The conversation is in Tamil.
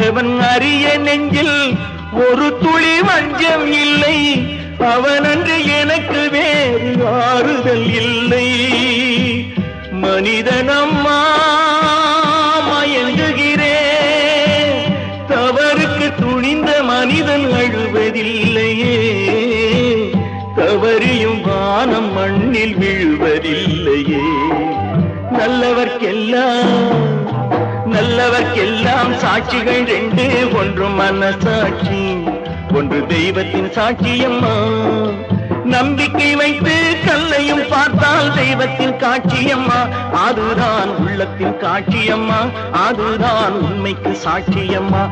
ஆண்டவன் அறிய நெஞ்சில் ஒரு துளி வஞ்சம் இல்லை, அவனன்று எனக்கு வேறு ஆறுதல் இல்லை. மனிதனம்மா மயங்குகிறேன், தவறுக்கு துணிந்த மனிதன் அழுவதில்லையே, தவறியும் வானம் மண்ணில் விழுவதில்லையே. நல்லவர்க்கெல்லாம் சாட்சிகள் ரெண்டு, ஒன்று மனசாட்சி, ஒன்று தெய்வத்தின் சாட்சியம்மா. நம்பிக்கை வைத்து கல்லையும் பார்த்தால் தெய்வத்தின் காட்சியம்மா, அதுதான் உள்ளத்தின் காட்சியம்மா, அதுதான் உண்மைக்கு சாட்சியம்மா.